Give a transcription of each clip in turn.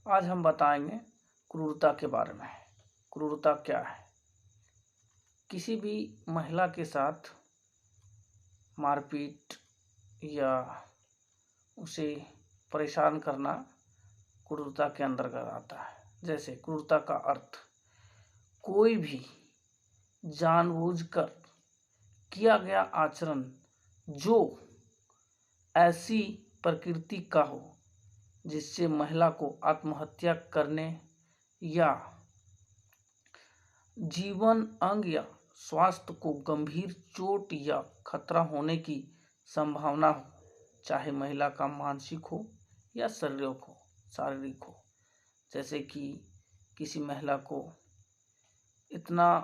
आज हम बताएंगे क्रूरता के बारे में। क्रूरता क्या है? किसी भी महिला के साथ मारपीट या उसे परेशान करना क्रूरता के अंतर्गत आता है। जैसे क्रूरता का अर्थ कोई भी जानबूझकर किया गया आचरण जो ऐसी प्रकृति का हो जिससे महिला को आत्महत्या करने या जीवन अंग या स्वास्थ्य को गंभीर चोट या खतरा होने की संभावना हो, चाहे महिला का मानसिक हो या शारीरिक हो। जैसे कि किसी महिला को इतना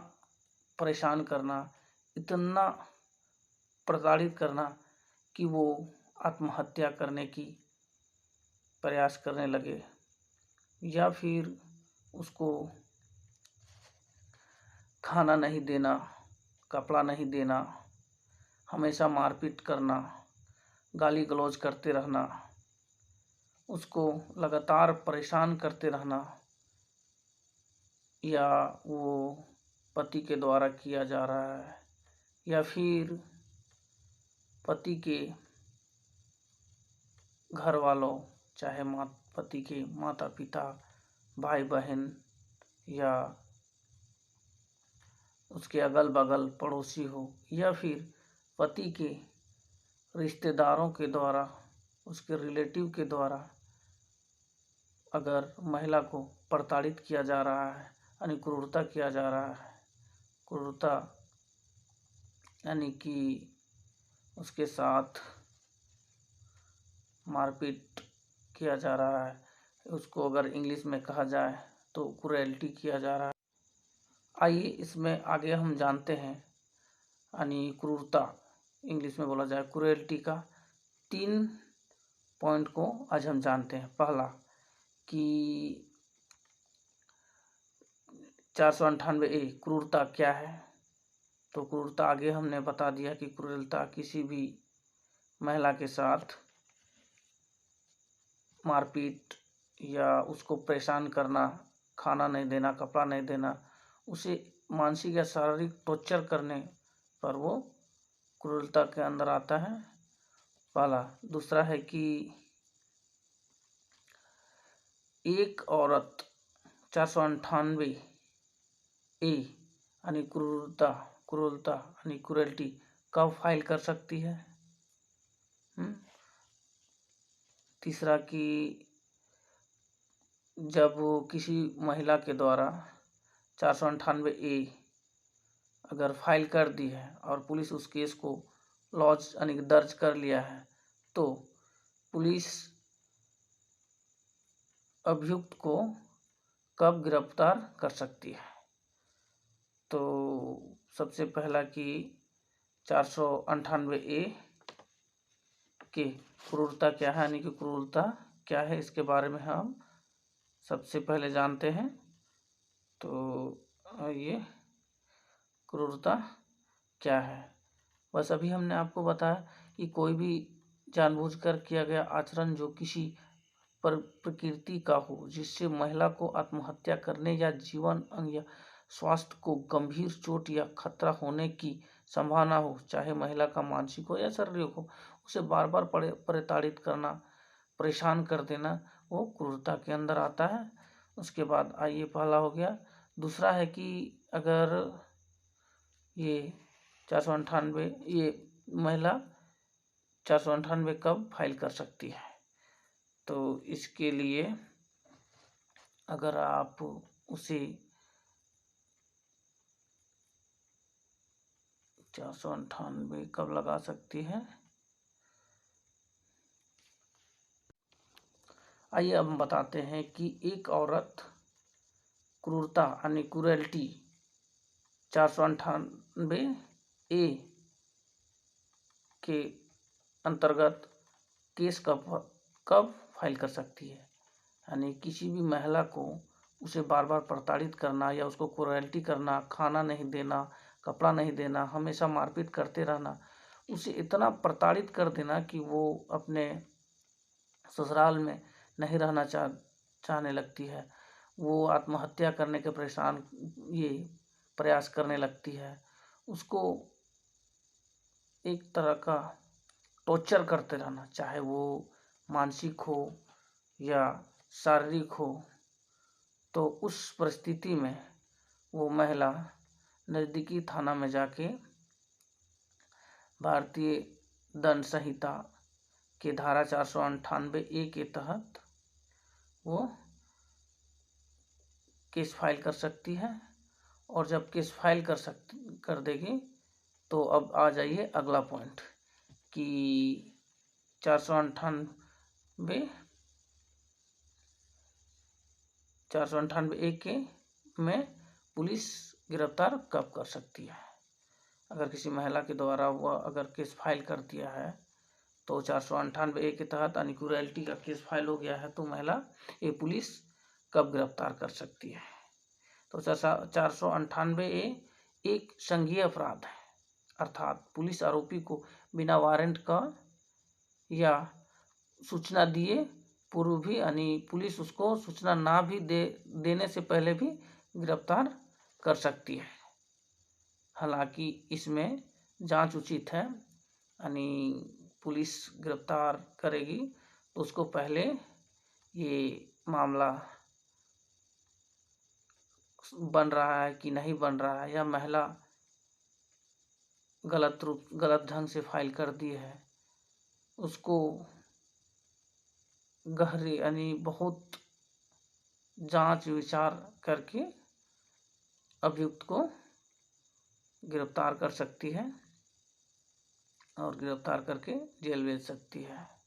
परेशान करना, इतना प्रताड़ित करना कि वो आत्महत्या करने की प्रयास करने लगे, या फिर उसको खाना नहीं देना, कपड़ा नहीं देना, हमेशा मारपीट करना, गाली गलौज करते रहना, उसको लगातार परेशान करते रहना, या वो पति के द्वारा किया जा रहा है या फिर पति के घर वालों, चाहे पति के माता पिता, भाई बहन या उसके अगल बगल पड़ोसी हो, या फिर पति के रिश्तेदारों के द्वारा, उसके रिलेटिव के द्वारा अगर महिला को प्रताड़ित किया जा रहा है यानी क्रूरता किया जा रहा है। क्रूरता यानी कि उसके साथ मारपीट किया जा रहा है, उसको अगर इंग्लिश में कहा जाए तो क्रूएल्टी किया जा रहा है। आइए इसमें आगे हम जानते हैं, यानी क्रूरता इंग्लिश में बोला जाए क्रूएल्टी का 3 पॉइंट को आज हम जानते हैं। पहला कि 498A क्रूरता क्या है। तो क्रूरता आगे हमने बता दिया कि क्रूरता किसी भी महिला के साथ मारपीट या उसको परेशान करना, खाना नहीं देना, कपड़ा नहीं देना, उसे मानसिक या शारीरिक टॉर्चर करने पर वो क्रूरता के अंदर आता है, पहला। दूसरा है कि एक औरत 498A यानी क्रूरता यानी क्रूएल्टी कब फाइल कर सकती है। तीसरा कि जब किसी महिला के द्वारा 498A अगर फाइल कर दी है और पुलिस उस केस को लॉन्च यानी दर्ज कर लिया है, तो पुलिस अभियुक्त को कब गिरफ्तार कर सकती है। तो सबसे पहला कि 498A के क्रूरता क्या है, यानी कि क्रूरता क्या है, इसके बारे में हम सबसे पहले जानते हैं। तो ये क्रूरता क्या है, बस अभी हमने आपको बताया कि कोई भी जानबूझकर किया गया आचरण जो किसी प्रकृति का हो जिससे महिला को आत्महत्या करने या जीवन अंग या स्वास्थ्य को गंभीर चोट या खतरा होने की संभावना हो, चाहे महिला का मानसिक हो या शारीरिक हो, उसे बार बार प्रताड़ित करना, परेशान कर देना, वो क्रूरता के अंदर आता है। उसके बाद आइए, पहला हो गया। दूसरा है कि अगर ये 498 ये महिला 498 कब फाइल कर सकती है, तो इसके लिए अगर आप उसे 498 कब लगा सकती है, आइए अब हम बताते हैं कि एक औरत क्रूरता यानी क्रूएल्टी 498A के अंतर्गत केस कब फाइल कर सकती है। यानी किसी भी महिला को उसे बार बार प्रताड़ित करना या उसको क्रूएल्टी करना, खाना नहीं देना, कपड़ा नहीं देना, हमेशा मारपीट करते रहना, उसे इतना प्रताड़ित कर देना कि वो अपने ससुराल में नहीं रहना चाहने लगती है, वो आत्महत्या करने के प्रयास करने लगती है, उसको एक तरह का टॉर्चर करते रहना, चाहे वो मानसिक हो या शारीरिक हो। तो उस परिस्थिति में वो महिला नज़दीकी थाना में जाके भारतीय दंड संहिता के धारा 498A के तहत वो केस फाइल कर सकती है। और जब केस फाइल कर देगी तो अब आ जाइए अगला पॉइंट कि 498A के में पुलिस गिरफ्तार कब कर सकती है। अगर किसी महिला के द्वारा वह अगर केस फाइल कर दिया है तो 498A के तहत अनइक्वालिटी का केस फाइल हो गया है, तो पुलिस कब गिरफ्तार कर सकती है। तो 498A एक संघीय अपराध है, अर्थात पुलिस आरोपी को बिना वारंट का या सूचना दिए पूर्व भी, यानी पुलिस उसको सूचना ना भी देने से पहले भी गिरफ्तार कर सकती है। हालांकि इसमें जांच उचित है, यानी पुलिस गिरफ्तार करेगी तो उसको पहले ये मामला बन रहा है कि नहीं बन रहा है, या महिला गलत ढंग से फाइल कर दी है, उसको गहरे यानी बहुत जांच विचार करके अभियुक्त को गिरफ्तार कर सकती है और गिरफ्तार करके जेल भेज सकती है।